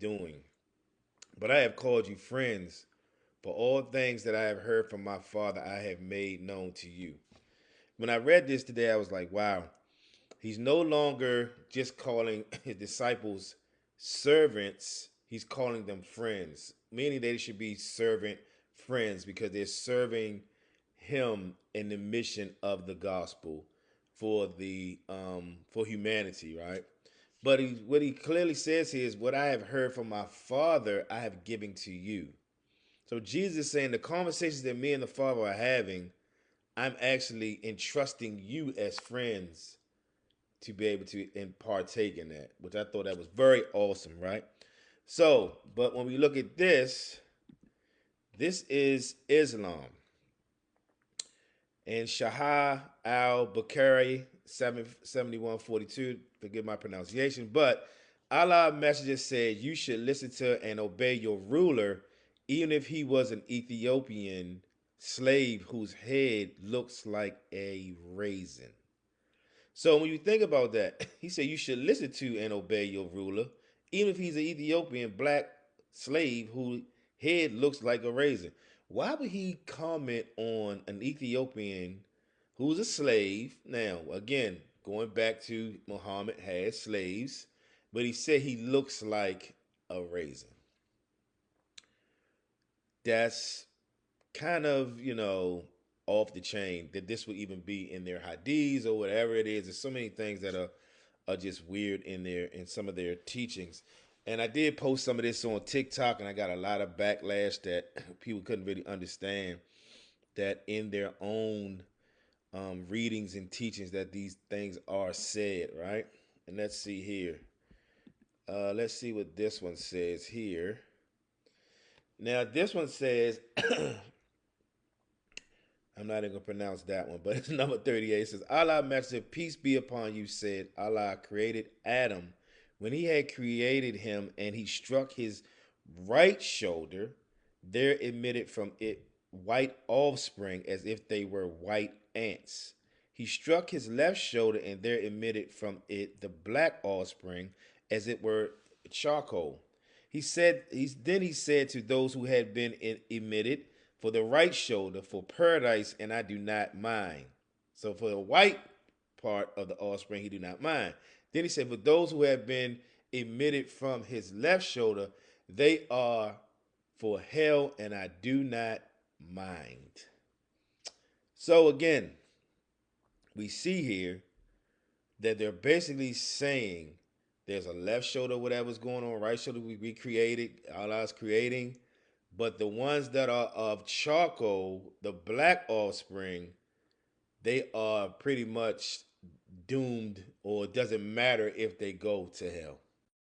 doing. But I have called you friends, for all things that I have heard from my Father I have made known to you. When I read this today, I was like, wow, he's no longer just calling his disciples servants, he's calling them friends, meaning they should be servant friends because they're serving him in the mission of the gospel for humanity, right? But what he clearly says here is, what I have heard from my Father, I have given to you. So Jesus is saying the conversations that me and the Father are having, I'm actually entrusting you as friends to be able to partake in that, which I thought that was very awesome, right? So, but when we look at this, this is Islam. And Shah al Bukhari 77142, forgive my pronunciation, but Allah Messenger said, you should listen to and obey your ruler, even if he was an Ethiopian slave whose head looks like a raisin. So when you think about that, he said you should listen to and obey your ruler, even if he's an Ethiopian black slave whose head looks like a raisin. Why would he comment on an Ethiopian who's a slave? Now, again, going back to Muhammad had slaves, but he said he looks like a raisin. That's kind of, off the chain that this would even be in their hadiths or whatever it is. There's so many things that are just weird in some of their teachings. And I did post some of this on TikTok, and I got a lot of backlash that people couldn't really understand that in their own readings and teachings that these things are said, right? And let's see here. Let's see what this one says here. Now, this one says, I'm not even gonna pronounce that one, but it's number 38. It says, Allah Master, peace be upon you, said Allah created Adam. When he had created him and he struck his right shoulder, there emitted from it white offspring as if they were white ants. He struck his left shoulder and there emitted from it the black offspring as it were charcoal. He said to those who had been emitted, for the right shoulder, for paradise, and I do not mind. So for the white part of the offspring, he do not mind. Then he said, for those who have been emitted from his left shoulder, they are for hell, and I do not mind. So again, we see here that they're basically saying there's a left shoulder, whatever's going on, right shoulder we created, Allah's creating, but the ones that are of charcoal, the black offspring, they are pretty much doomed, or it doesn't matter if they go to hell.